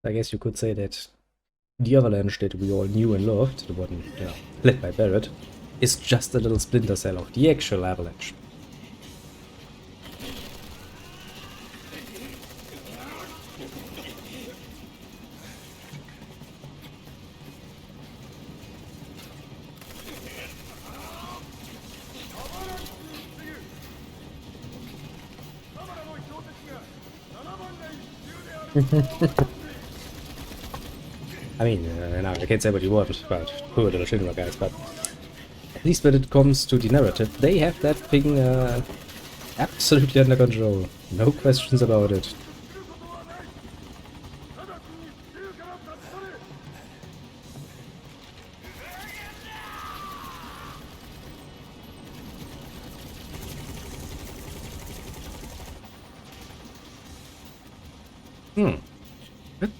I guess you could say that the Avalanche that we all knew and loved, the one, led by Barrett, is just a little splinter cell of the actual Avalanche. I mean, now I can't say what you want about poor little Shinra guys, but at least when it comes to the narrative, they have that thing absolutely under control. No questions about it.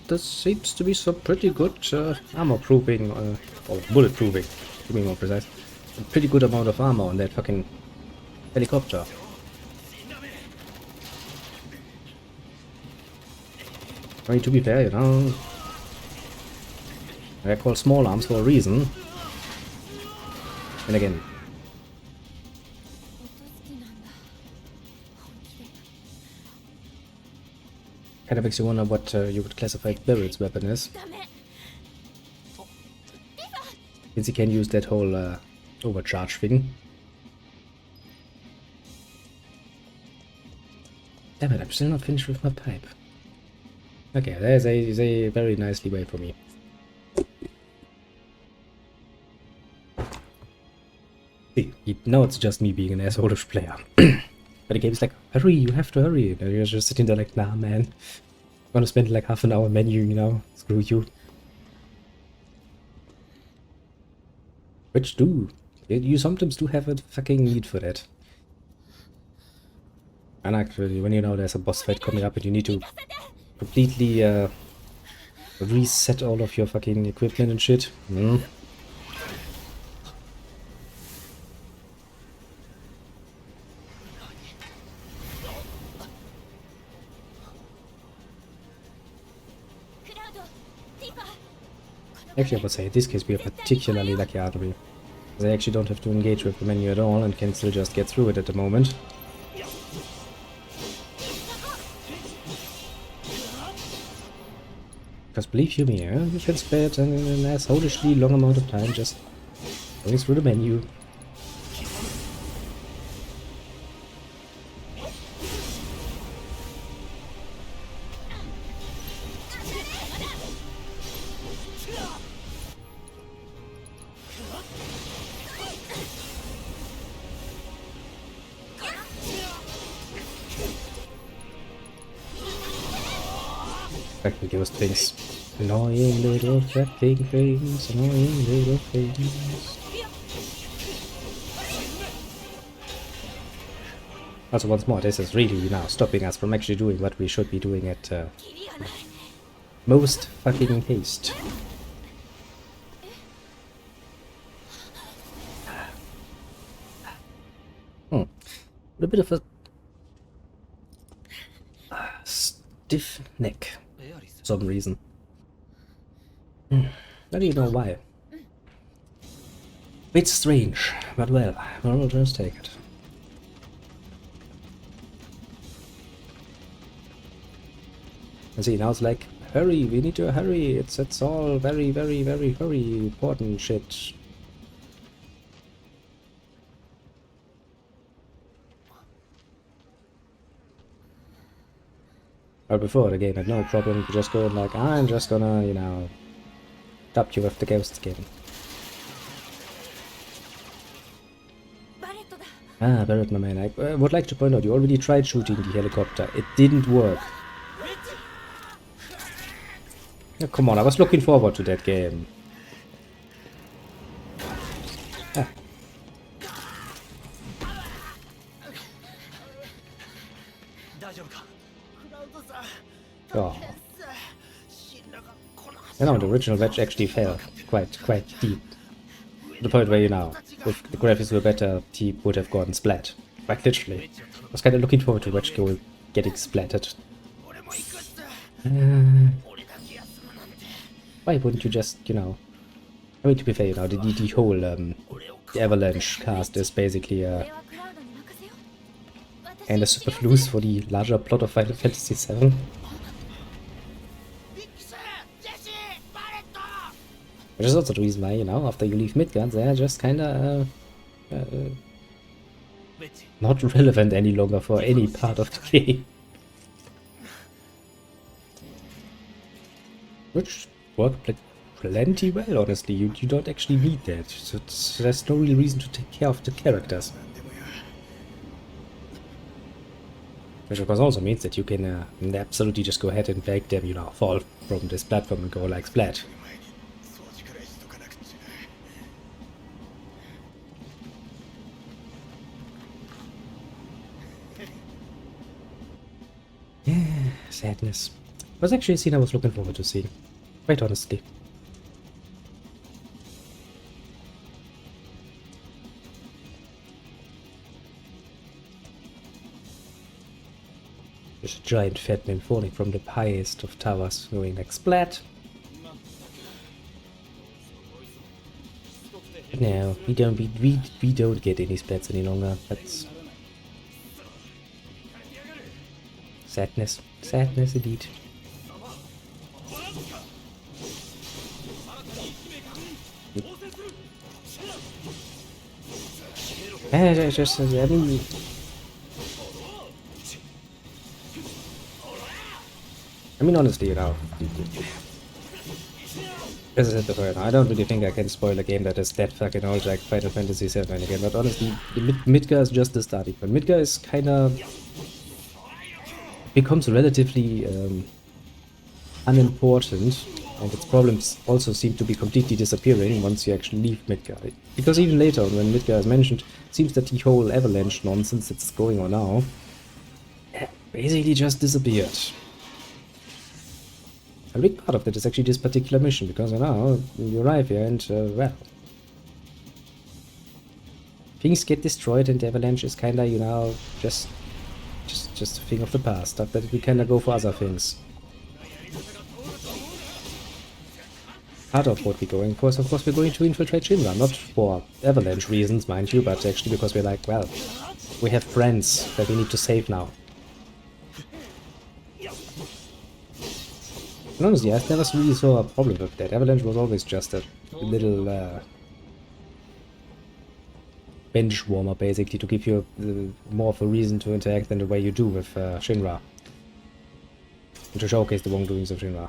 That seems to be some pretty good armor proofing, or bullet proofing, to be more precise. A pretty good amount of armor on that fucking helicopter. I mean, to be fair, you know, they're called small arms for a reason. And again, kind of makes you wonder what you would classify Barrett's weapon as. Since he can use that whole overcharge thing. Damn it, I'm still not finished with my pipe. Okay, there's a very nicely way for me. See, now it's just me being an asshole-ish player. But the game's like, hurry, you have to hurry. And you're just sitting there like, nah, man. I'm gonna spend like half an hour menuing now. Screw you. Which you sometimes do have a fucking need for that. And actually, when you know there's a boss fight coming up and you need to completely reset all of your fucking equipment and shit. Actually, I would say in this case we are particularly lucky, aren't we? Because I actually don't have to engage with the menu at all and can still just get through it at the moment. Because believe you me, you can spend an assholishly long amount of time just going through the menu. Exactly those things. Annoying little fucking things, annoying little things. Also, once more, this is really now stopping us from actually doing what we should be doing at most fucking haste. With a bit of a stiff neck for some reason. I don't even know why. Bit strange, but well, we'll just take it. And see, now it's like, hurry, we need to hurry, it's all very, very, very, very important shit. Or before the game had no problem to just go like, I'm just gonna, you know, stop you with the ghosts game. Ah, Barrett, my man, I would like to point out, you already tried shooting the helicopter. It didn't work. Oh, come on, I was looking forward to that game. Ah. Oh. You know, the original wedge actually fell quite deep. To the point where, you know, if the graphics were better, he would have gone splat. Quite literally. I was kind of looking forward to wedge getting splattered. why wouldn't you just, you know... I mean, to be fair, you know, the whole the Avalanche cast is basically kind of superfluous for the larger plot of Final Fantasy VII. Which is also the reason why, you know, after you leave Midgard, they're just kinda not relevant any longer for any part of the game. Which worked like plenty well, honestly. You don't actually need that. So there's no real reason to take care of the characters. Which of course also means that you can absolutely just go ahead and make them, you know, fall from this platform and go like splat. Yeah, sadness. It was actually a scene I was looking forward to seeing. Quite honestly. There's a giant fat man falling from the highest of towers, going like splat. No, we don't get any splats any longer. That's sadness. Sadness indeed. I mean, honestly, you know, as I said before, I don't really think I can spoil a game that is that fucking old like Final Fantasy VII again, but honestly, Midgar is just the starting point. Midgar is kinda... becomes relatively unimportant, and its problems also seem to be completely disappearing once you actually leave Midgar. Because even later, when Midgar is mentioned, it seems that the whole Avalanche nonsense that's going on now basically just disappeared. A big part of that is actually this particular mission, because you know, you arrive here and, well... things get destroyed and the Avalanche is kinda, you know, just a thing of the past. After that we kinda go for other things. Part of what we're going for is, of course, we're going to infiltrate Shinra, not for Avalanche reasons, mind you, but actually because we're like, well, we have friends that we need to save now. And honestly, I never really saw a problem with that. Avalanche was always just a little bench warmer, basically, to give you more of a reason to interact than the way you do with Shinra. And to showcase the wrongdoings of Shinra.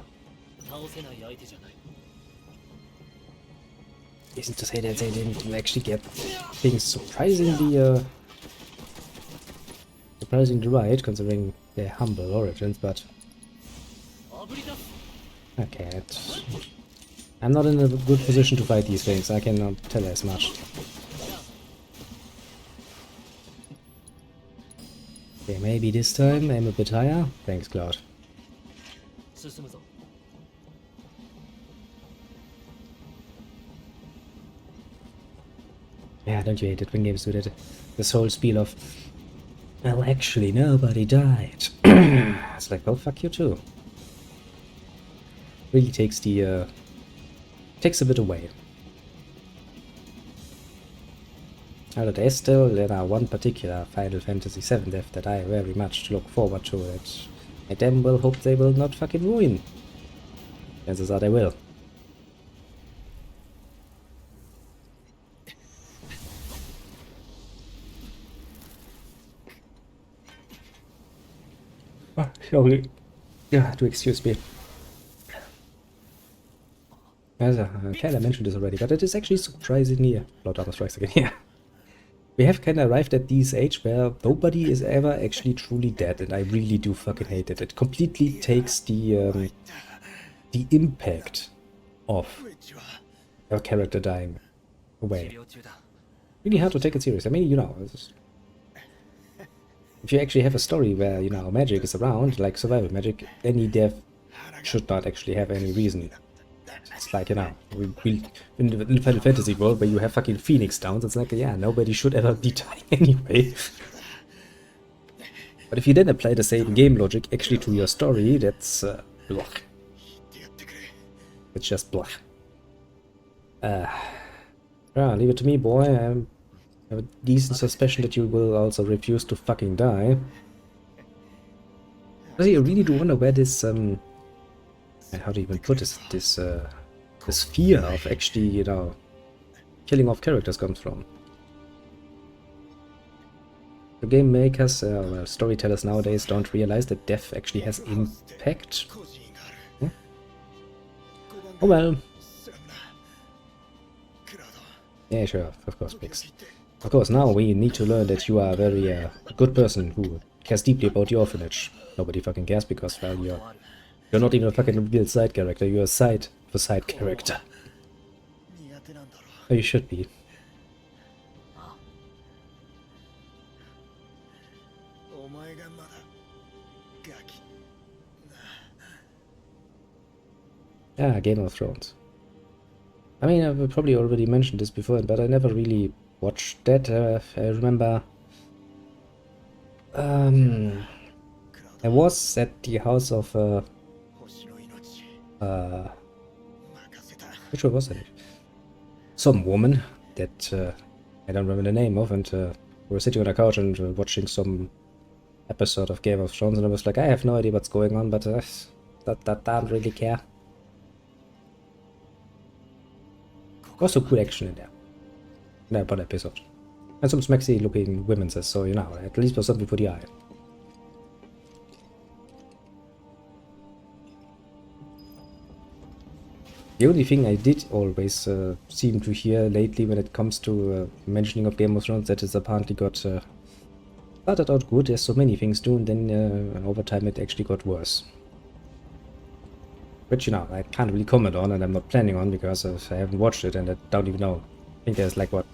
Isn't to say that they didn't actually get things surprisingly right, considering their humble origins, but... okay, I'm not in a good position to fight these things, I cannot tell as much. Okay, maybe this time aim a bit higher. Thanks, Cloud. Yeah, don't you hate it when games do that? This whole spiel of, well, actually, nobody died. It's like, well, fuck you too. Really takes the, takes a bit away. Although there are one particular Final Fantasy VII dev that I very much look forward to it. I damn well hope they will not fucking ruin. Chances are they will. Sorry. Yeah, do excuse me. As I kinda mentioned this already, but it is actually surprisingly... Lord Armor strikes again, yeah. We have kinda arrived at this age where nobody is ever actually truly dead, and I really do fucking hate it. It completely takes the impact of a character dying away. Really hard to take it serious. I mean, you know, if you actually have a story where, you know, magic is around, like survival magic, any death should not actually have any reason. It's like, you know, in the Final Fantasy world where you have fucking Phoenix Downs, it's like, yeah, nobody should ever be dying anyway. But if you then apply the same game logic actually to your story, that's... it's It's just blah. Yeah, leave it to me, boy. I have a decent suspicion that you will also refuse to fucking die. I really do wonder where this, how do you even put this fear of actually, you know, killing off characters comes from. The game makers, well, storytellers nowadays don't realize that death actually has impact. Hmm? Oh well. Yeah, sure, of course, Bix. Of course, now we need to learn that you are a very good person who cares deeply about the orphanage. Nobody fucking cares because, well, you're not even a fucking real side character, you're a side character. Oh, you should be. Ah, Game of Thrones. I mean, I've probably already mentioned this before, but I never really watched that. I remember... I was at the house of... which one was it? Some woman that I don't remember the name of, and we were sitting on a couch and watching some episode of Game of Thrones, and I was like, I have no idea what's going on, but that don't really care. Also good action in there. In that episode. And some sexy looking women, so you know, at least for something for the eye. The only thing I did always seem to hear lately when it comes to mentioning of Game of Thrones, that it's apparently got started out good, there's so many things to, and then over time it actually got worse. Which, you know, I can't really comment on, and I'm not planning on, because I haven't watched it and I don't even know. I think there's like, what,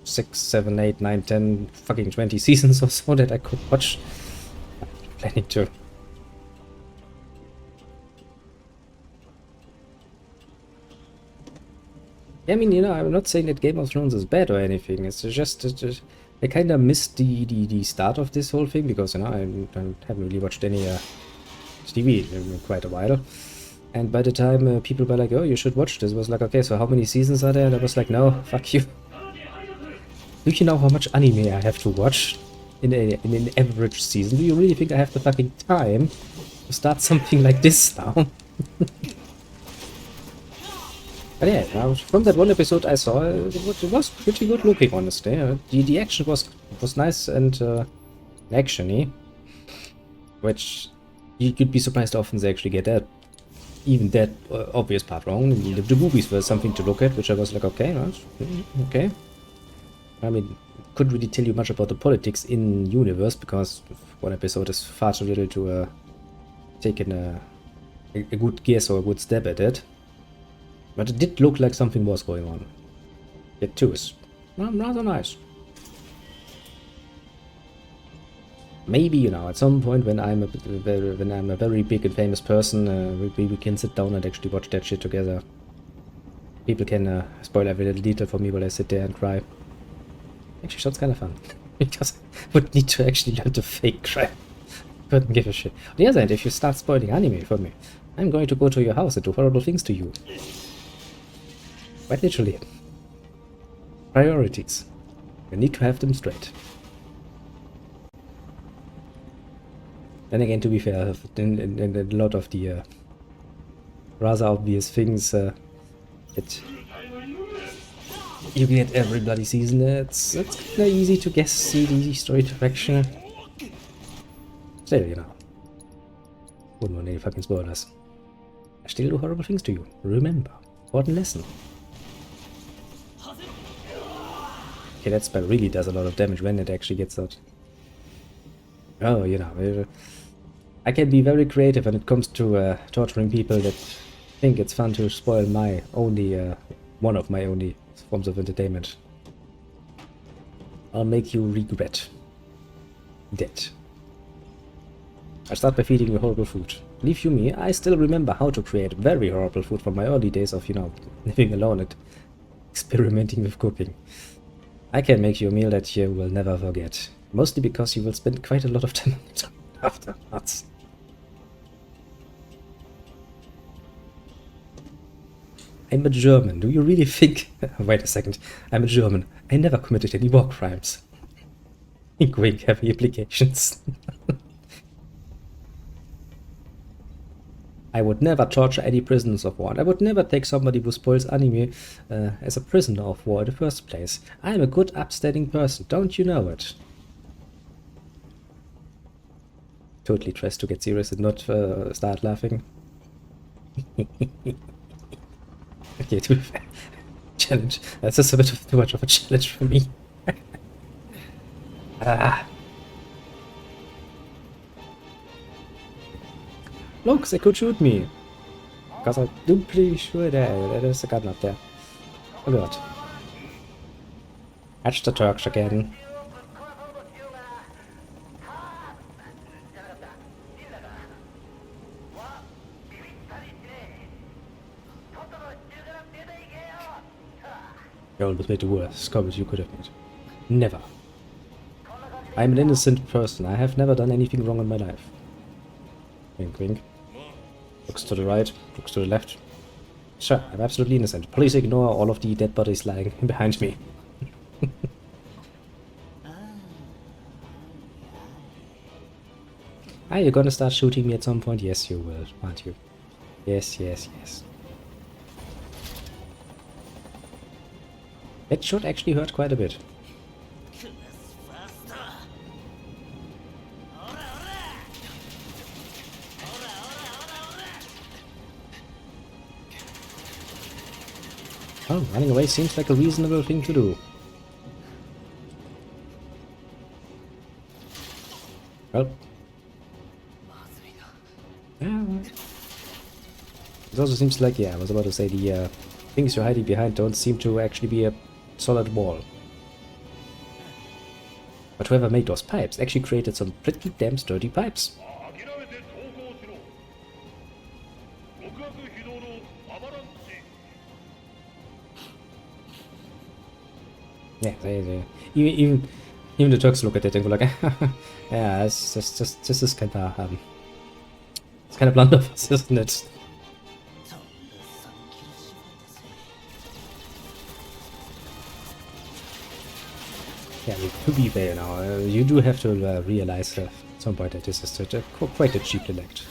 6, 7, 8, 9, 10, fucking 20 seasons or so that I could watch. I'm planning to. I mean, you know, I'm not saying that Game of Thrones is bad or anything. It's just I kind of missed the start of this whole thing, because, you know, I haven't really watched any TV in quite a while. And by the time people were like, oh, you should watch this, I was like, okay, so how many seasons are there? And I was like, no, fuck you. Do you know how much anime I have to watch in an average season? Do you really think I have the fucking time to start something like this now? But yeah, from that one episode I saw, it was pretty good looking, honestly. The action was nice and actiony, which you'd be surprised how often they actually get that. Even that obvious part wrong. The movies were something to look at, which I was like, okay, okay. I mean, couldn't really tell you much about the politics in universe, because one episode is far too little to take in a good guess or a good stab at it. But it did look like something was going on. It too is rather nice. Maybe, you know, at some point when I'm a very big and famous person, we can sit down and actually watch that shit together. People can spoil every little detail for me while I sit there and cry. Actually, sounds kind of fun. Because I would need to actually learn to fake cry. Couldn't give a shit. On the other hand, if you start spoiling anime for me, I'm going to go to your house and do horrible things to you. Quite literally. Priorities. You need to have them straight. Then again, to be fair, in a lot of the rather obvious things that you get every bloody season, it's kind of easy to guess the story direction. Still, you know, wouldn't want any fucking spoilers. I still do horrible things to you. Remember, important lesson. Okay, that spell really does a lot of damage when it actually gets out. Oh, you know, I can be very creative when it comes to torturing people that think it's fun to spoil my only, one of my only forms of entertainment. I'll make you regret that. I'll start by feeding you horrible food. Believe you me, I still remember how to create very horrible food from my early days of, you know, living alone and experimenting with cooking. I can make you a meal that you will never forget. Mostly because you will spend quite a lot of time on it afterwards. I'm a German. Do you really think... Wait a second. I'm a German. I never committed any war crimes. Wink, wink, heavy implications. I would never torture any prisoners of war. I would never take somebody who spoils anime as a prisoner of war in the first place. I'm a good, upstanding person. Don't you know it? Totally tries to get serious and not start laughing. Okay, to be fair. Challenge. That's just a bit too much of a challenge for me. Look, they could shoot me. Because I'm pretty sure there is a gun up there. Oh god. Catch the Turks again. You almost made the worst comment you could have made. Never. I'm an innocent person. I have never done anything wrong in my life. Wink, wink. Looks to the right, looks to the left. Sure, I'm absolutely innocent. Please ignore all of the dead bodies lying behind me. Are you gonna start shooting me at some point? Yes, you will, aren't you? Yes, yes, yes. It should actually hurt quite a bit. Oh, running away seems like a reasonable thing to do. Well. Yeah. It also seems like, yeah, I was about to say the things you're hiding behind don't seem to actually be a solid wall. But whoever made those pipes actually created some pretty damn sturdy pipes. Yeah, even the Turks look at it and go like, yeah, this is kind of it's kind of blunderbuss, isn't it? Yeah, I mean, to be fair now, you do have to realize at some point that this is quite a cheap elect.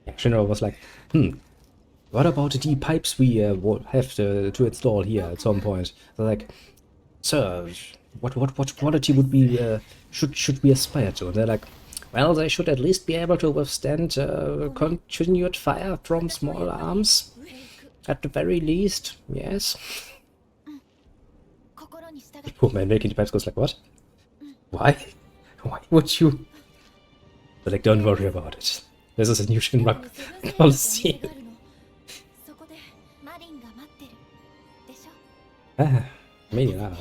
Yeah, Shinra was like, what about the pipes we have to install here at some point? They're like, sir, what quality would we should we aspire to? And they're like, well, they should at least be able to withstand continued fire from small arms. At the very least, yes. The poor man making the pipes goes like, what? Why? Why would you? But like, don't worry about it. This is a new Shinra policy. Maybe not.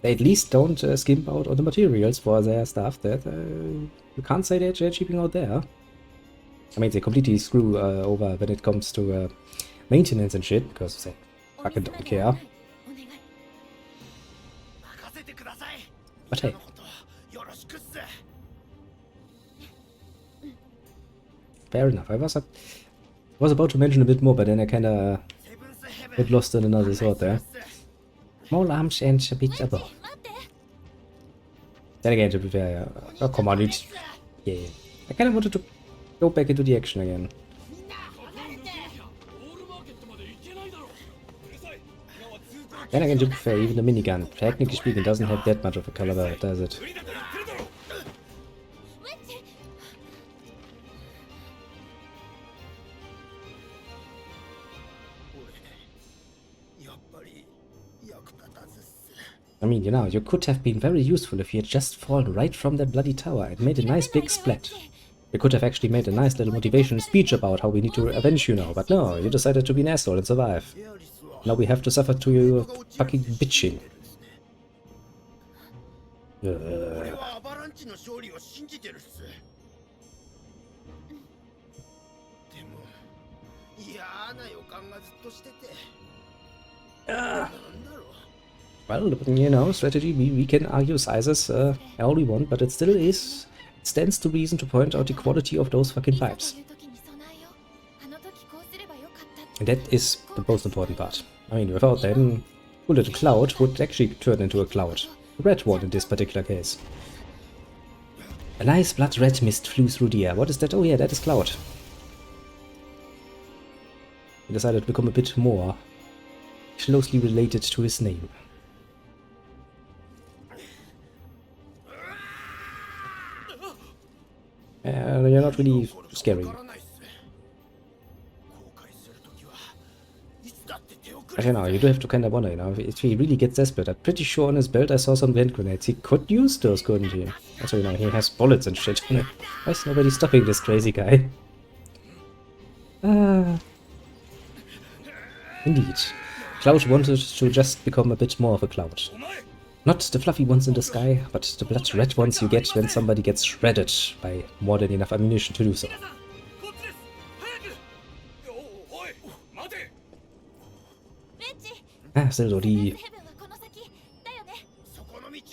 They at least don't skimp out on the materials for their stuff. That you can't say they're cheaping out there. I mean, they completely screw over when it comes to maintenance and shit, because they fucking don't care. But hey. Fair enough. I was about to mention a bit more, but then I kinda got lost in another thought there. Small arms and a bit above. Then again, to be fair, oh come on, it's... Yeah. I kinda wanted to go back into the action again. Then again, to be fair, even the minigun, technically speaking, doesn't have that much of a caliber, does it? I mean, you know, you could have been very useful if you had just fallen right from that bloody tower and made a nice big splat. You could have actually made a nice little motivational speech about how we need to avenge you now, but no, you decided to be an asshole and survive. Now we have to suffer to your fucking bitching. Well, you know, strategy, we can argue sizes all we want, but it still is, it stands to reason to point out the quality of those fucking pipes. And that is the most important part. I mean, without them, cool little cloud would actually turn into a cloud. A red one in this particular case. A nice blood red mist flew through the air. What is that? Oh yeah, that is Cloud. He decided to become a bit more closely related to his name. You're not really scary. I don't know, you do have to kind of wonder, you know, if he really gets desperate. I'm pretty sure on his belt I saw some hand grenades. He could use those, couldn't he? Also, you know, he has bullets and shit on it. Why is nobody stopping this crazy guy? Indeed. Cloud wanted to just become a bit more of a cloud. Not the fluffy ones in the sky, but the blood red ones you get when somebody gets shredded by more than enough ammunition to do so. Still though, the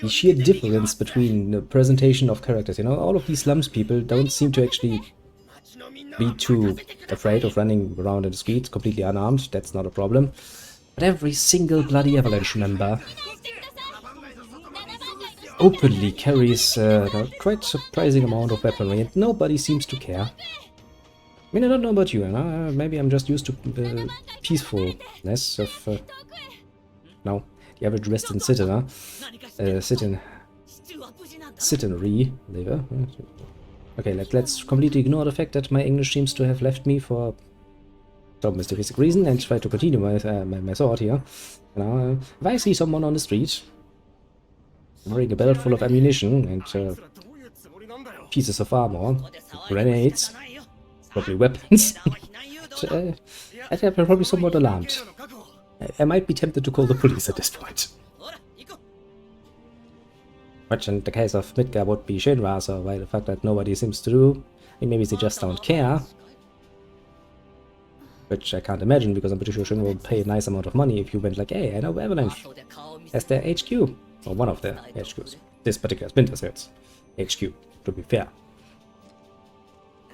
sheer difference between the presentation of characters, you know, all of these slums people don't seem to actually be too afraid of running around in the streets completely unarmed. That's not a problem. But every single bloody Avalanche member openly carries a quite surprising amount of weaponry, and nobody seems to care. I mean, I don't know about you, maybe I'm just used to peacefulness of, no, the average Western citizen, citizenry, lever. Okay, let's completely ignore the fact that my English seems to have left me for some mysterious reason and try to continue my thought here. You know, if I see someone on the street wearing a belt full of ammunition and pieces of armor, grenades, probably weapons, I'd have probably somewhat alarmed. I might be tempted to call the police at this point. Which in the case of Midgar would be Shinra, so by the fact that nobody seems to do, I mean, maybe they just don't care. Which I can't imagine, because I'm pretty sure Shinra would pay a nice amount of money if you went like, hey, I know Avalanche as their HQ, or one of their HQs. This particular Splinter Cell's HQ, to be fair.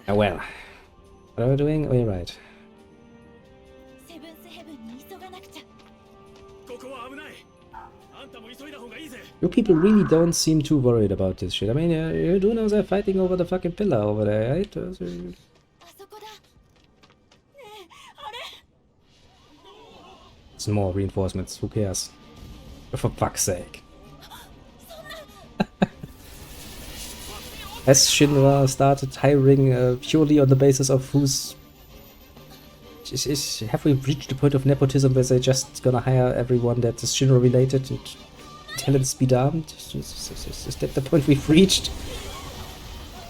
Oh well. What are we doing? Oh, you're right. You people really don't seem too worried about this shit. I mean, you do know they're fighting over the fucking pillar over there, right? It's more reinforcements, who cares? For fuck's sake. Has Shinra started hiring purely on the basis of who's... Have we reached the point of nepotism where they're just gonna hire everyone that is Shinra related and tell them to be armed? Is that the point we've reached?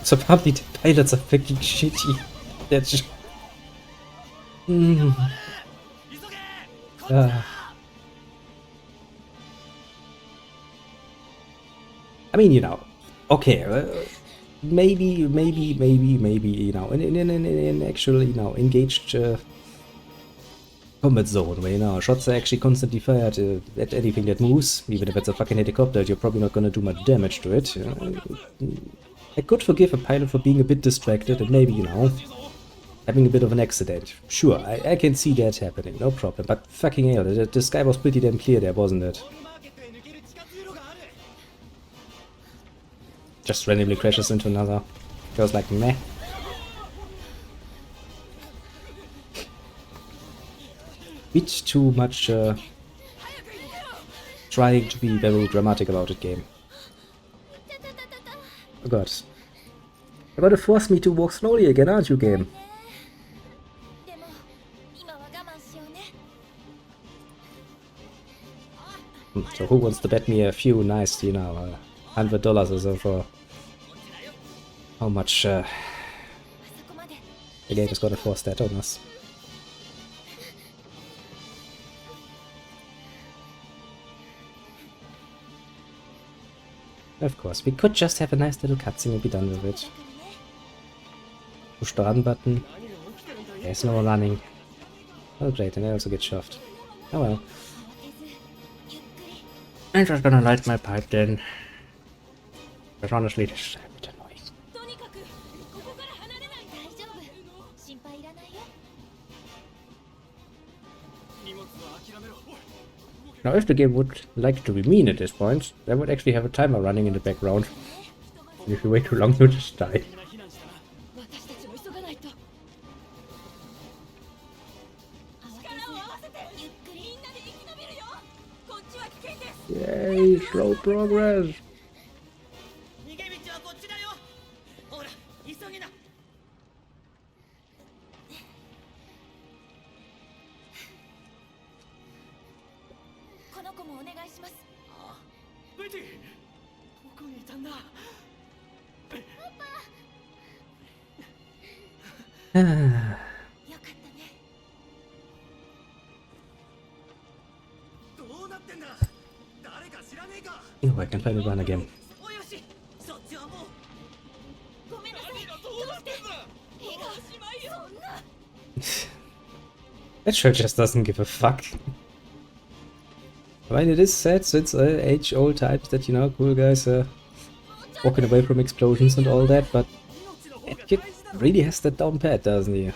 So probably the pilots are fucking shitty. That's... I mean, you know, okay, maybe, you know, in actual, you know, engaged combat zone where, you know, shots are actually constantly fired at anything that moves, even if it's a fucking helicopter, you're probably not gonna do much damage to it. I could forgive a pilot for being a bit distracted and maybe, you know, having a bit of an accident. Sure, I can see that happening, no problem, but fucking hell, the sky was pretty damn clear there, wasn't it? Just randomly crashes into another. Feels like meh. Bit too much trying to be very dramatic about it, game. Oh god. You're gonna force me to walk slowly again, aren't you, game? So who wants to bet me a few nice, you know, $100 or so for how much the game is gonna force that on us? Of course, we could just have a nice little cutscene and be done with it. Push the run button. There's no running. Oh great, and I also get shoved. Oh well. I'm just gonna light my pipe then. Because honestly, this is a bit annoying. Now, if the game would like to be mean at this point, they would actually have a timer running in the background. And if you wait too long, you'll just die. Yay, slow progress. Oh, I can finally run again. That sure just doesn't give a fuck. I mean, it is sad since age-old times that, you know, cool guys walking away from explosions and all that, but that kid really has that down pat, doesn't he?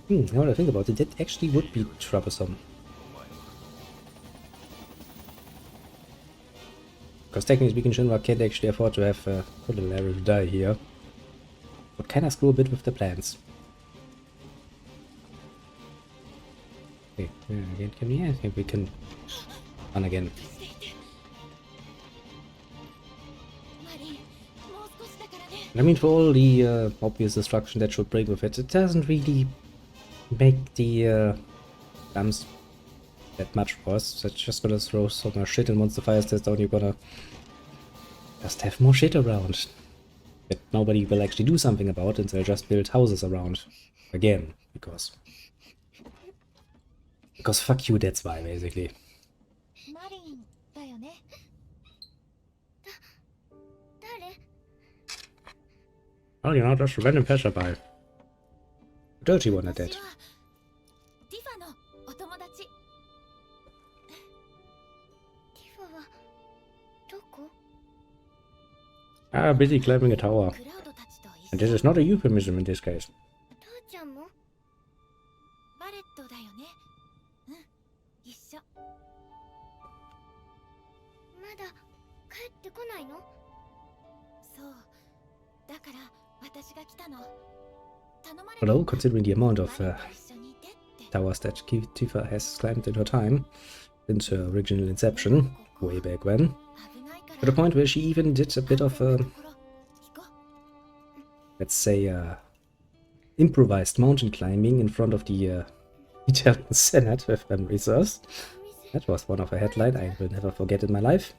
Now that I think about it, that actually would be troublesome. Because technically speaking, Shinra can't actually afford to have a little average die here. But kind of screw a bit with the plans. Okay, again, can we? I think we can run again. I mean, for all the obvious destruction that should bring with it, it doesn't really make the dams that much worse. That's just gonna throw so much shit, and once the fire stays down, you're gonna just have more shit around that nobody will actually do something about, and they'll just build houses around again, because fuck you, that's why, basically. Oh, you know, just a random passerby. Dirty one at that. Ah, busy climbing a tower. And this is not a euphemism in this case. Although, considering the amount of towers that Tifa has climbed in her time, since her original inception, way back when, to the point where she even did a bit of, let's say, improvised mountain climbing in front of the Italian Senate, if memory serves. That was one of her headlines I will never forget in my life.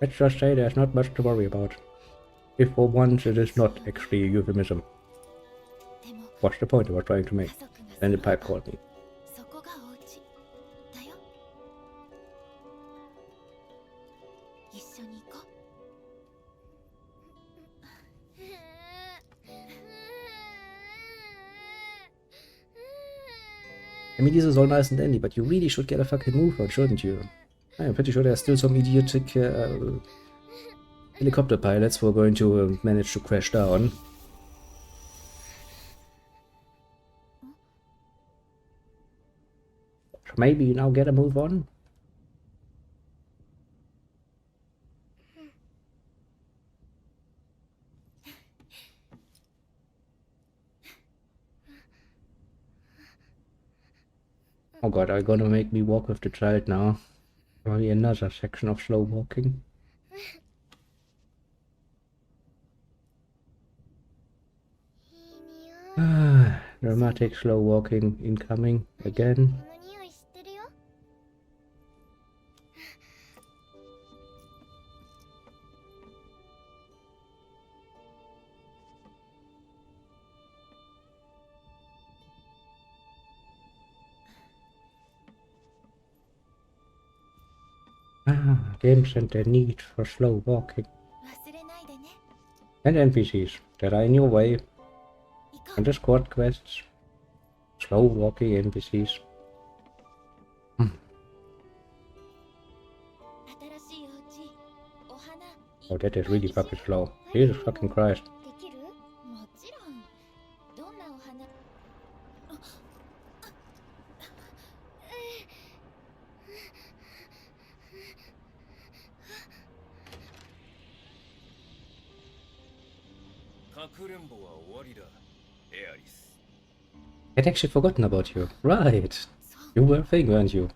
Let's just say there's not much to worry about. If for once it is not actually a euphemism. What's the point I was trying to make? Then the pipe called me. I mean, this is all nice and dandy, but you really should get a fucking move on, shouldn't you? I'm pretty sure there's still some idiotic helicopter pilots who are going to manage to crash down. Maybe you now get a move on? Oh god, are you gonna make me walk with the child now? Probably another section of slow walking. Dramatic slow walking incoming again. Games and their need for slow walking. And NPCs that are in your way. And the squad quests. Slow walking NPCs. Oh, that is really fucking slow. Jesus fucking Christ. I'd actually forgotten about you. Right. You were a thing, weren't you?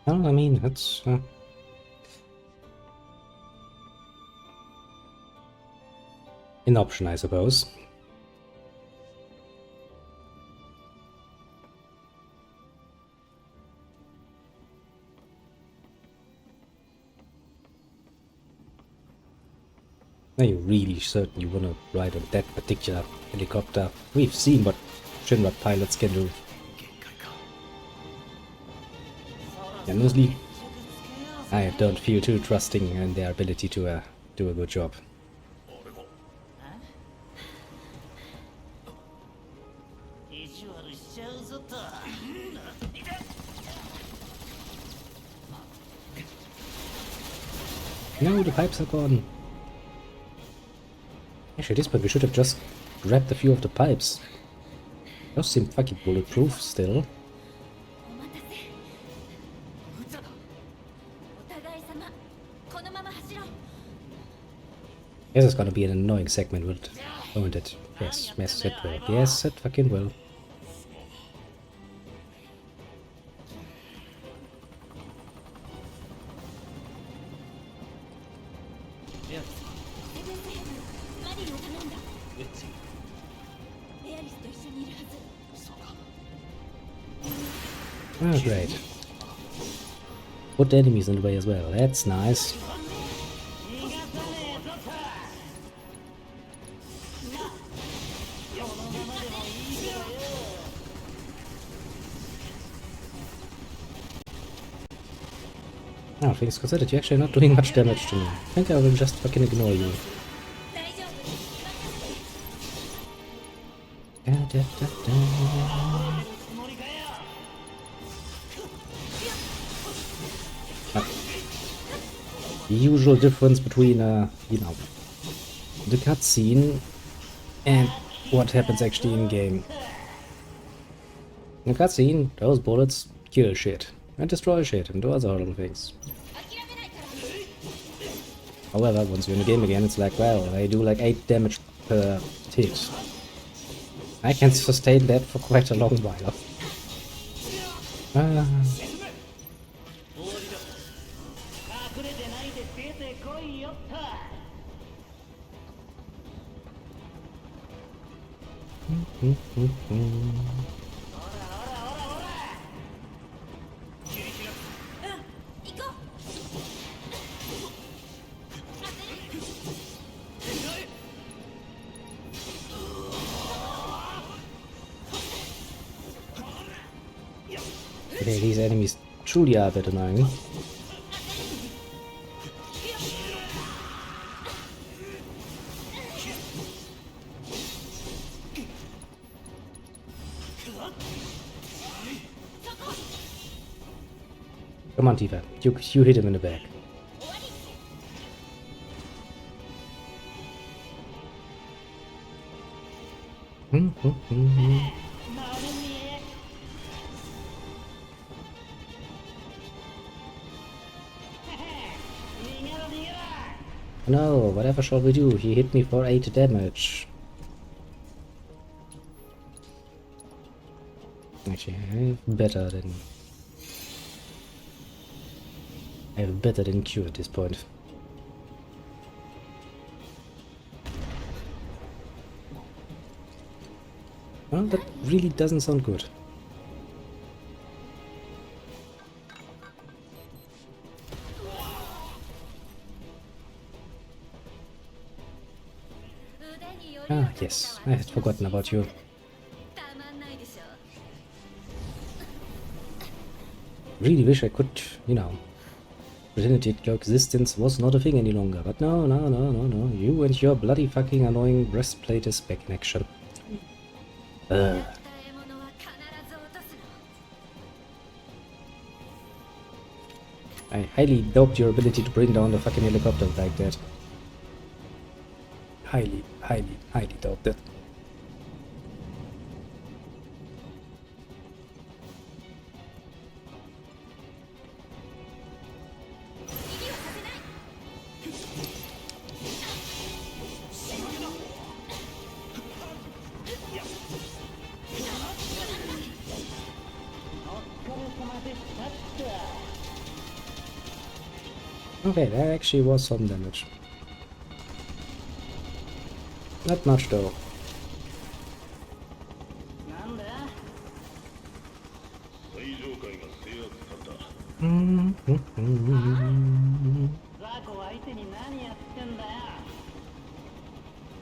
Well, I mean, that's an option, I suppose. Are you really certain you want to ride on that particular helicopter? We've seen what Shinra pilots can do. And honestly, I don't feel too trusting in their ability to do a good job. No, the pipes are gone. Actually, at this point we should have just grabbed a few of the pipes. Those seem fucking bulletproof still. Yes, it's gonna be an annoying segment, won't it? Yes, yes, it will. Yes, it fucking will. Oh, great. Put the enemies in the way as well. That's nice. Oh, things considered, you're actually not doing much damage to me. I think I will just fucking ignore you. Da, da, da, da. The usual difference between, you know, the cutscene and what happens actually in game. In the cutscene, those bullets kill shit and destroy shit and do other little things. However, once you're in the game again, it's like, well, they do like 8 damage per hit. I can sustain that for quite a long while. Okay, these enemies truly are a bit annoying. Come on, Tifa. You hit him in the back. No, whatever shall we do? He hit me for 8 damage. Actually, I have better than Q at this point. Well, that really doesn't sound good. Ah, yes, I had forgotten about you. Really wish I could, you know, pretend your existence was not a thing any longer, but no, no, no, no, no. You and your bloody fucking annoying breastplate is back in action. I highly doubt your ability to bring down the fucking helicopter like that. Highly, highly, highly doubt that. Okay, that actually was some damage. Not much though.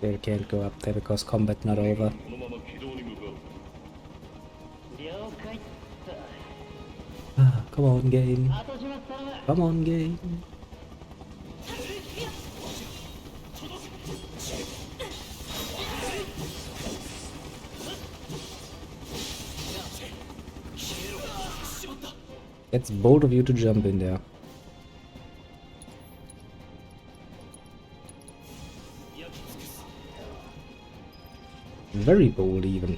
They can't go up there because combat not over. Come on, game. Come on, game. That's bold of you to jump in there. Very bold even.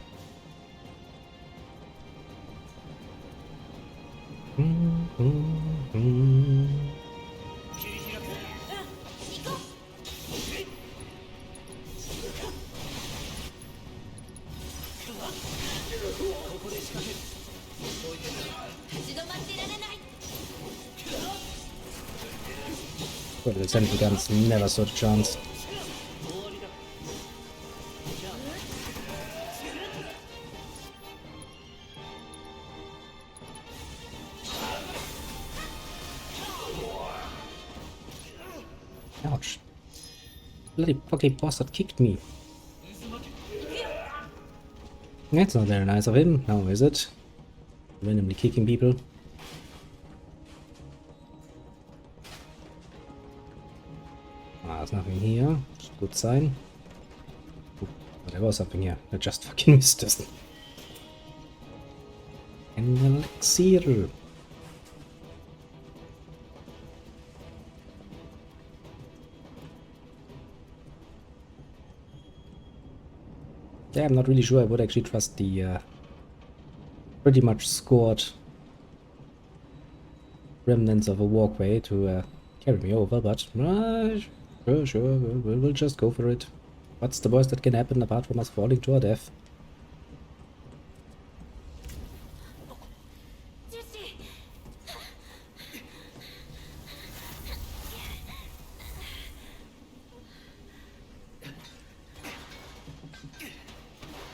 Well, the sentry guns never stood a chance. Ouch. Bloody fucking bastard kicked me. That's not very nice of him, now is it? Randomly kicking people. Ah, there's nothing here. Good sign. Ooh, but there was something here. I just fucking missed it. An elixir. Yeah, I'm not really sure I would actually trust the pretty much scored remnants of a walkway to carry me over, but sure, we'll just go for it. What's the worst that can happen apart from us falling to our death?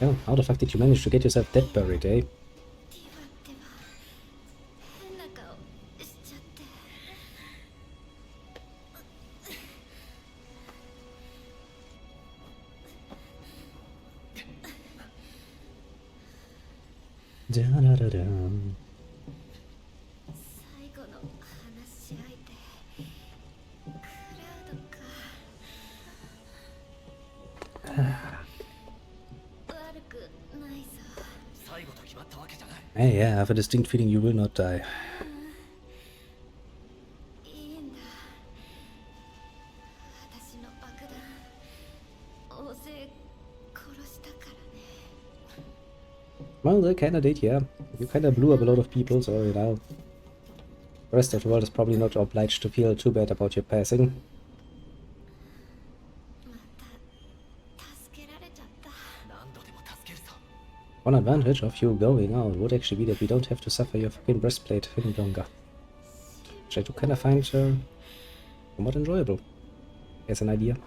Oh, how the fuck did you manage to get yourself dead buried, eh? Da da da da. Hey, yeah, I have a distinct feeling you will not die. Well, they kinda did, yeah. You kinda blew up a lot of people, so, you know. The rest of the world is probably not obliged to feel too bad about your passing. One advantage of you going out would actually be that we don't have to suffer your fucking breastplate any longer. Which I do kind of find somewhat enjoyable as an idea. ね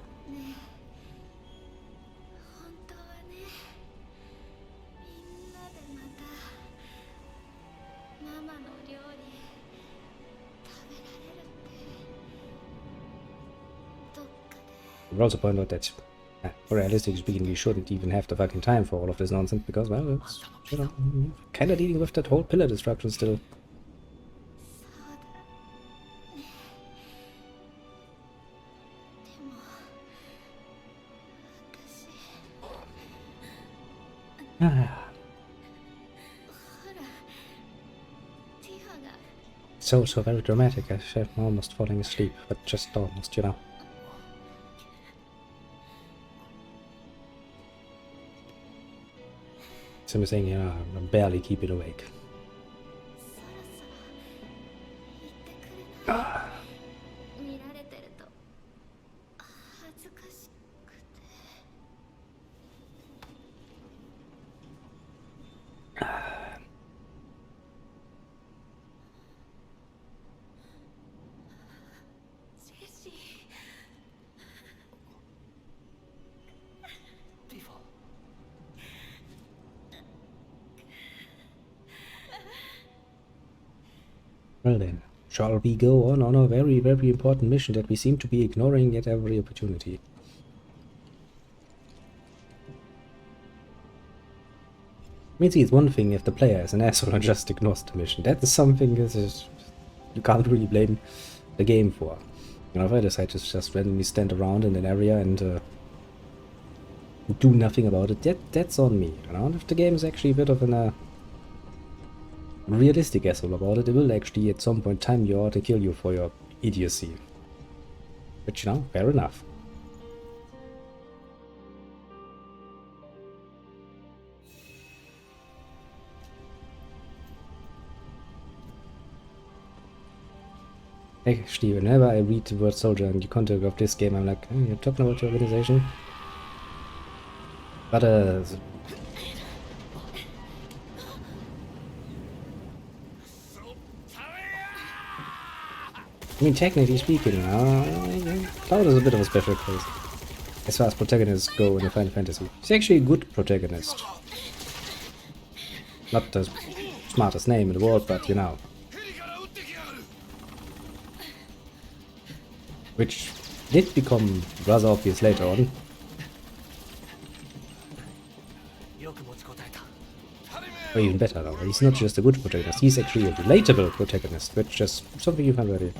本当はねみんなでまたママの料理食べられるってどっかで We'll also point out that, realistically speaking, we shouldn't even have the fucking time for all of this nonsense because, well, it's, you know, kind of dealing with that whole pillar destruction still. そうだねでも私 Ah, ほらティファが so very dramatic. I'm almost falling asleep, but just almost, you know. So I'm saying, yeah, I'm barely keeping awake. そろそろ言ってくれない見られてると恥ずかしくてジェシー Well then, shall we go on a very, very important mission that we seem to be ignoring at every opportunity? I mean, see, it's one thing if the player is an asshole and just ignores the mission. That is something that is, you can't really blame the game for. You know, if I decide to just randomly stand around in an area and do nothing about it, that's on me. You know, and if the game is actually a bit of an realistic asshole about it, it will actually at some point time you out and kill you for your idiocy. Which, you know, fair enough. Actually, whenever I read the word soldier in the context of this game, I'm like, oh, you're talking about your organization? But, I mean, technically speaking, Cloud is a bit of a special case as far as protagonists go in the Final Fantasy. He's actually a good protagonist. Not the smartest name in the world, but you know. Which did become rather obvious later on. Or even better now, he's not just a good protagonist, he's actually a relatable protagonist, which is something you can really...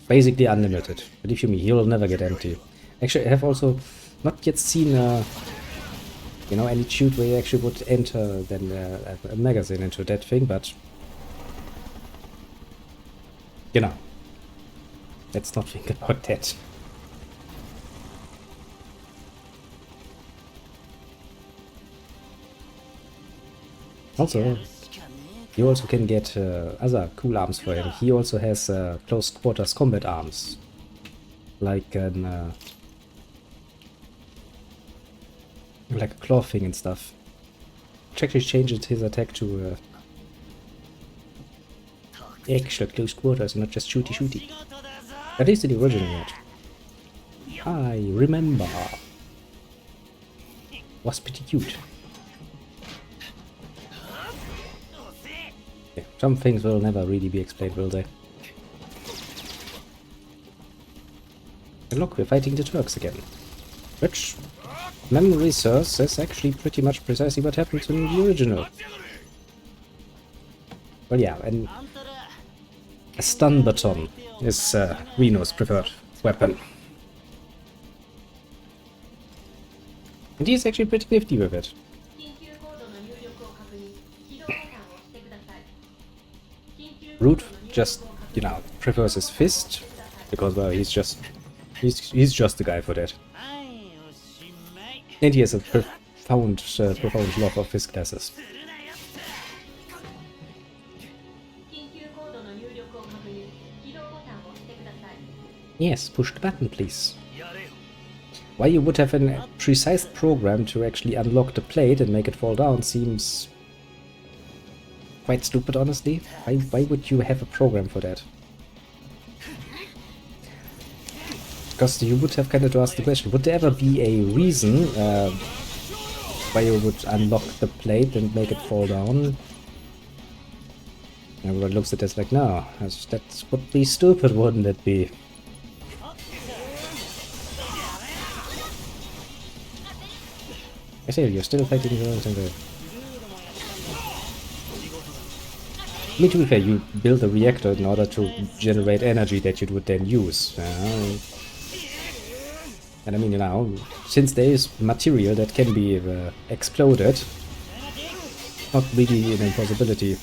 Basically unlimited. Believe you me, he'll never get empty. Actually, I have also not yet seen you know, any shoot where you actually would enter then a magazine into that thing, but you know, let's not think about that. Also, you also can get other cool arms for him. He also has close quarters combat arms, like a claw thing and stuff. Which actually changes his attack to actual close quarters and not just shooty. At least in the original yet. I remember. Was pretty cute. Yeah, some things will never really be explained, will they? And look, we're fighting the Turks again. Which, memory serves, is actually pretty much precisely what happened in the original. Well, yeah, and a stun baton is Reno's preferred weapon. And he's actually pretty nifty with it. Root just, you know, prefers his fist, because, well, he's just the guy for that. And he has a profound love of his classes. Yes, push the button, please. Why you would have a precise program to actually unlock the plate and make it fall down seems quite stupid, honestly. Why would you have a program for that? Because you would have kind of to ask the question, would there ever be a reason why you would unlock the plate and make it fall down? Everyone looks at this like, no, that would be stupid, wouldn't it be? I say, you're still fighting your own thing there. I mean, to be fair, you build a reactor in order to generate energy that you would then use. And I mean, you know, since there is material that can be exploded, not really an impossibility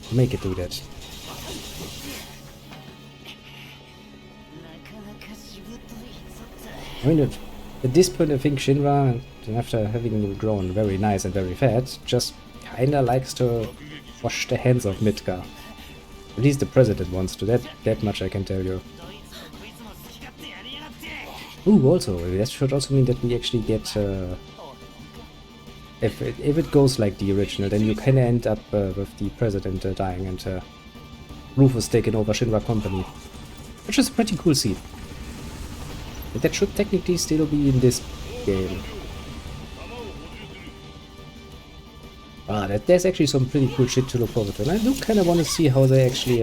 to make it do that. I mean, at this point I think Shinra, after having grown very nice and very fat, just kinda likes to wash the hands of Midgar. At least the president wants to, that much I can tell you. Ooh, also, that should also mean that we actually get... if it goes like the original, then you can end up with the president dying and Rufus taking over Shinra Company. Which is a pretty cool scene. But that should technically still be in this game. There's actually some pretty cool shit to look forward to, and I do kind of want to see how they actually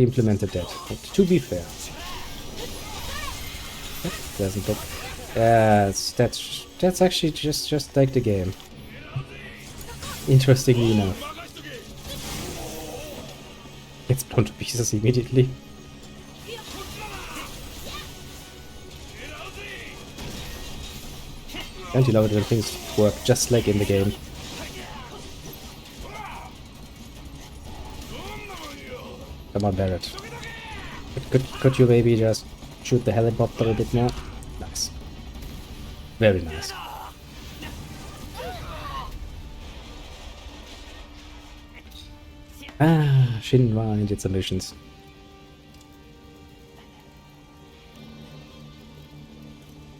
implemented that. But to be fair, that doesn't look. That's actually just like the game. Interestingly enough, gets blown to pieces immediately. Don't you love it when things work just like in the game? Come on, Barrett. Could you maybe just shoot the helicopter a bit more? Nice. Very nice. Shinra and its ambitions.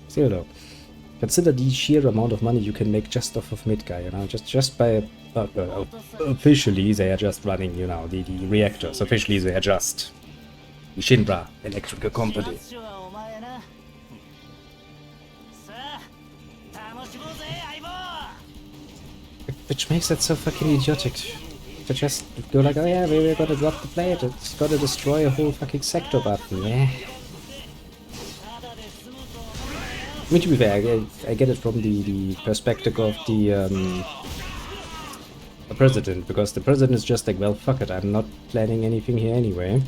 Still though. Consider the sheer amount of money you can make just off of Midgar, you know, just by... officially they are just running, you know, the reactors. Officially they are just the Shinra Electrical Company. Which makes it so fucking idiotic. To just go like, oh yeah, we're gonna drop the plate, it's gonna destroy a whole fucking sector button, yeah. I mean, to be fair, I get it from the perspective of the president, because the president is just like, well, fuck it, I'm not planning anything here anyway.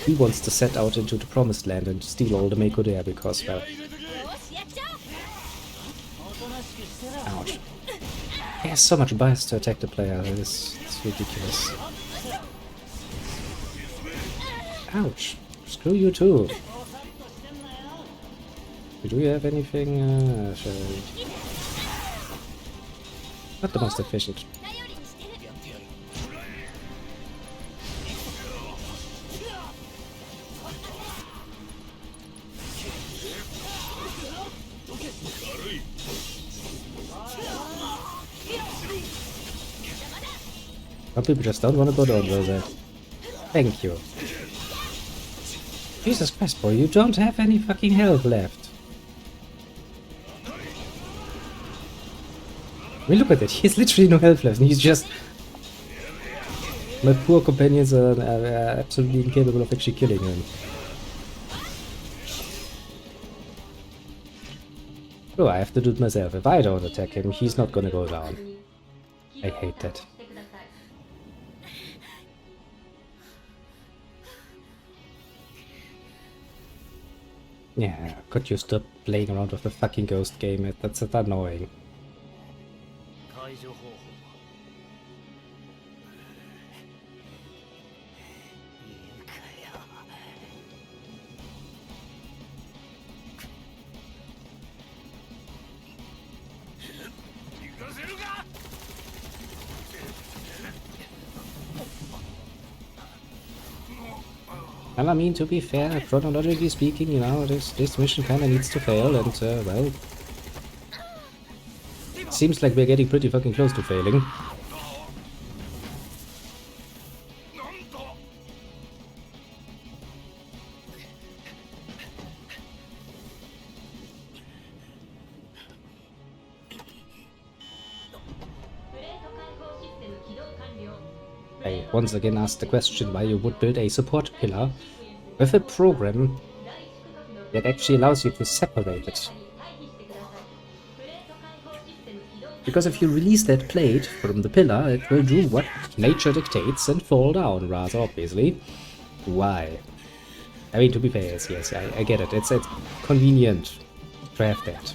He wants to set out into the promised land and steal all the Mako there because, well... Ouch. He has so much bias to attack the player, it's ridiculous. Ouch. Screw you too. Do you have anything? Not the most efficient. Some people just don't want to go down there. Thank you. Jesus Christ, boy, you don't have any fucking health left. I mean, look at it, he has literally no health left, and he's just... My poor companions are absolutely incapable of actually killing him. Oh, I have to do it myself. If I don't attack him, he's not gonna go down. I hate that. Yeah, could you stop playing around with the fucking ghost game? That's annoying. And I mean, to be fair, chronologically speaking, you know, this mission kind of needs to fail, and, well... Seems like we're getting pretty fucking close to failing. I once again asked the question why you would build a support pillar with a program that actually allows you to separate it. Because if you release that plate from the pillar, it will do what nature dictates and fall down, rather obviously. Why? I mean, to be fair, yes, I get it. It's convenient to have that.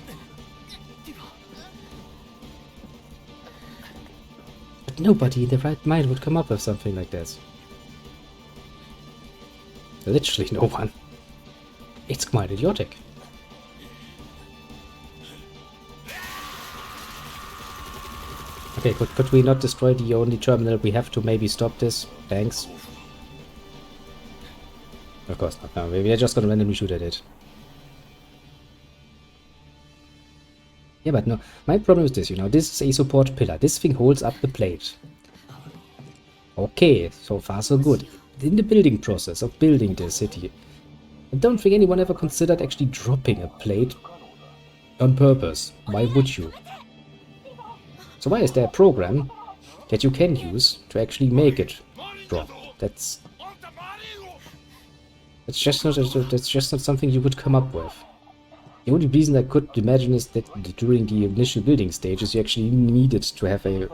But nobody in their right mind would come up with something like this. Literally no one. It's quite idiotic. Okay, could we not destroy the only terminal we have to maybe stop this? Thanks. Of course not. No, we are just gonna randomly shoot at it. Yeah, but no. My problem is this, you know, this is a support pillar. This thing holds up the plate. Okay, so far so good. In the building process of building the city, I don't think anyone ever considered actually dropping a plate on purpose. Why would you? So why is there a program that you can use to actually make it drop? That's just not something you would come up with. The only reason I could imagine is that during the initial building stages you actually needed to have a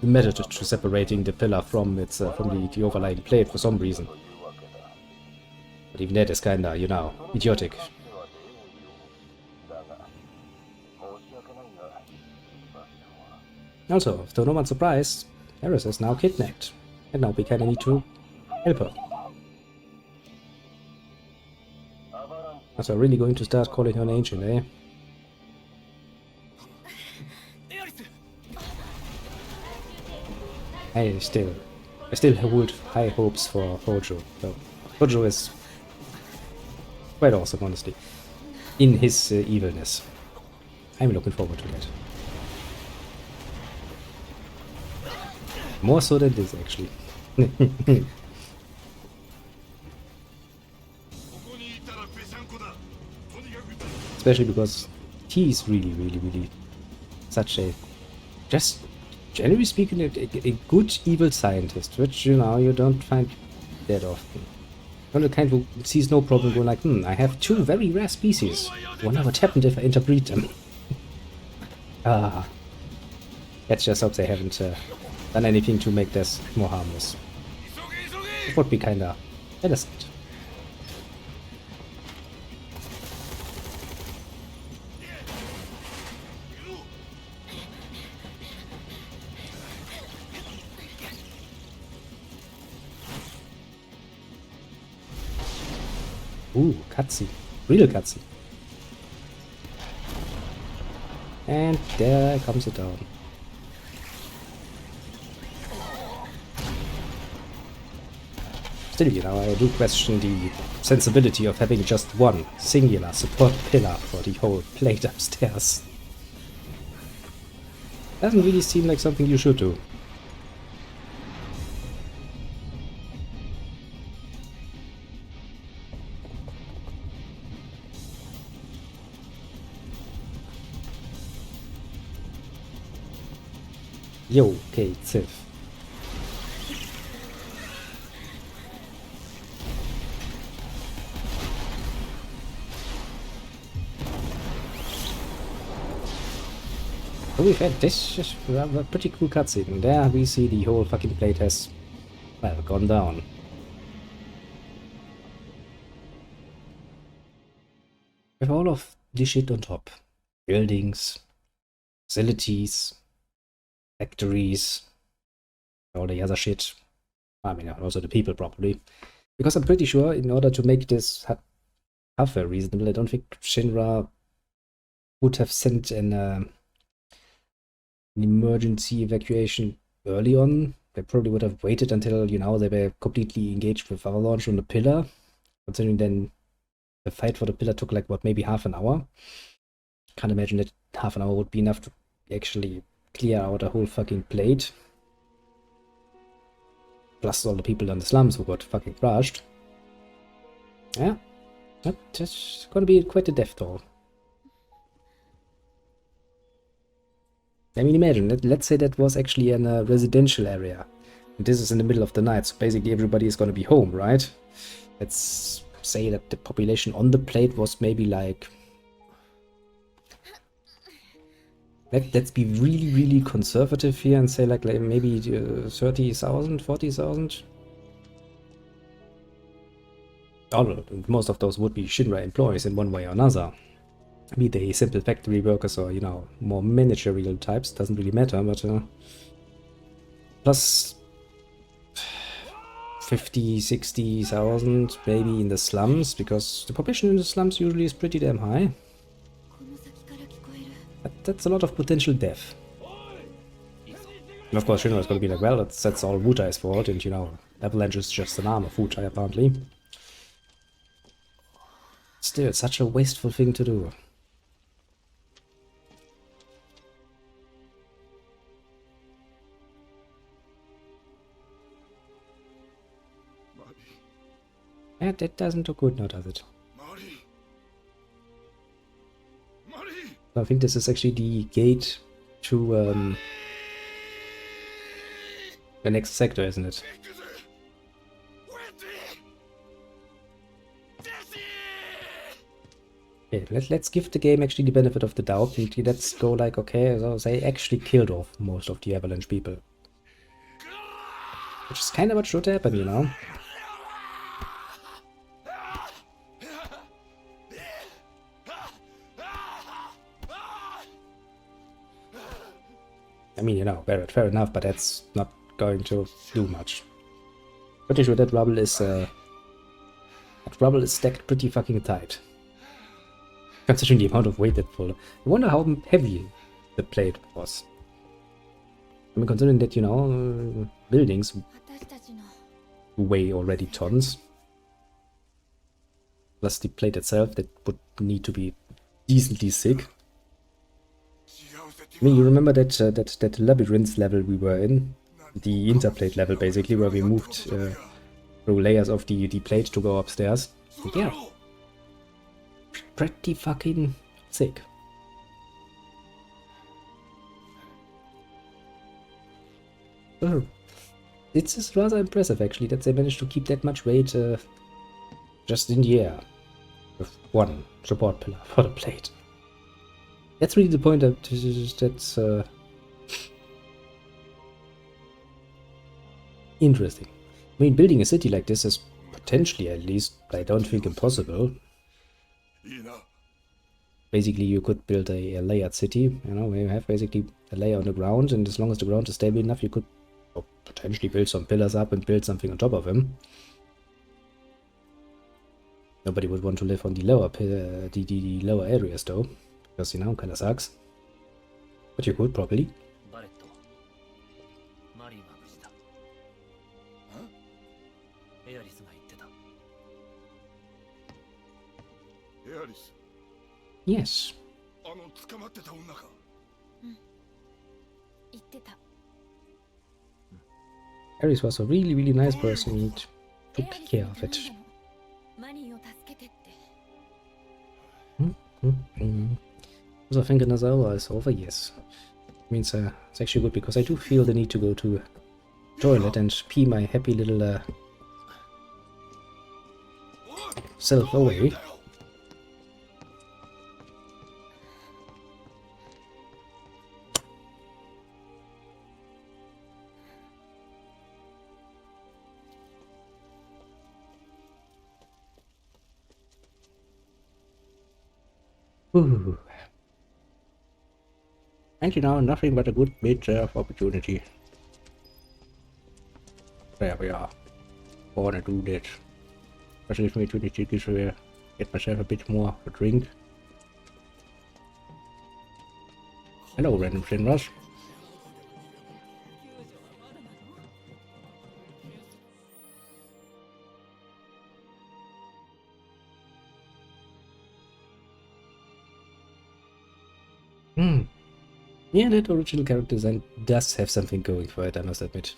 method to separating the pillar from its from the overlying plate for some reason. But even that is kinda, you know, idiotic. Also, to no one's surprise, Eris is now kidnapped, and now we kinda need to help her. So really going to start calling her an ancient, eh? I still hold high hopes for Hojo. So, Hojo is quite awesome, honestly, in his evilness. I'm looking forward to that. More so than this, actually. Especially because he's really such a, just generally speaking, a good evil scientist, which, you know, you don't find that often. You're the kind who sees no problem going like, I have two very rare species. I wonder what happened if I interbreed them. Let's just hope they haven't done anything to make this more harmless. It would be kinda innocent. Ooh, cutscene. Real cutscene. And there comes it down. Still, you know, I do question the sensibility of having just one singular support pillar for the whole plate upstairs. Doesn't really seem like something you should do. Yo, okay, Civ. So we've had this just a pretty cool cutscene. There we see the whole fucking plate has, well, gone down. With all of the shit on top. Buildings, facilities, factories, all the other shit. I mean, also the people probably. Because I'm pretty sure in order to make this halfway reasonable, I don't think Shinra would have sent an emergency evacuation early on. They probably would have waited until, you know, they were completely engaged with Avalanche on the pillar. Considering then the fight for the pillar took like what, maybe half an hour. Can't imagine that half an hour would be enough to actually clear out a whole fucking plate. Plus all the people in the slums who got fucking crushed. Yeah, that's gonna be quite a death toll. I mean, imagine, let's say that was actually in a residential area. And this is in the middle of the night, so basically everybody is gonna be home, right? Let's say that the population on the plate was maybe like... Let's be really, really conservative here and say like maybe 30,000, 40,000. Most of those would be Shinra employees in one way or another. Be they simple factory workers or, you know, more managerial types, doesn't really matter, but plus 50, 60,000 maybe in the slums, because the population in the slums usually is pretty damn high. But that's a lot of potential death. And of course Shinra is going to be like, well, that's all Wutai's fault, and you know, Avalanche is just an arm of Wutai apparently. Still, it's such a wasteful thing to do. Yeah, that doesn't look good now, does it? I think this is actually the gate to the next sector, isn't it? Okay, let's give the game actually the benefit of the doubt, and let's go like, okay, so they actually killed off most of the Avalanche people. Which is kind of what should happen, you know? I mean, you know, fair enough, but that's not going to do much. Pretty sure that rubble is stacked pretty fucking tight. Considering the amount of weight that pulled. I wonder how heavy the plate was. I mean, considering that, you know, buildings weigh already tons. Plus the plate itself, that would need to be decently thick. I mean, you remember that labyrinth level we were in? The interplate level, basically, where we moved through layers of the plate to go upstairs. Yeah. Pretty fucking thick. Oh. It's just rather impressive, actually, that they managed to keep that much weight just in the air. With one support pillar for the plate. That's really the point that's interesting. I mean, building a city like this is potentially, at least, I don't think impossible. Basically, you could build a layered city, you know, where you have basically a layer on the ground, and as long as the ground is stable enough, you could potentially build some pillars up and build something on top of them. Nobody would want to live on the lower areas, though, because, you know, kind of sucks. But you could probably. Yes. Ares was a really, really nice person and took care of it. Also, I think another hour is over, yes. Means it's actually good, because I do feel the need to go to toilet and pee my happy little self away. Ooh. And you know, nothing but a good bit of opportunity. There we are. I wanna do that. Just leave me to the tickets to get myself a bit more to drink. Hello, random Shinras. Hmm. Yeah, that original character design does have something going for it, I must admit.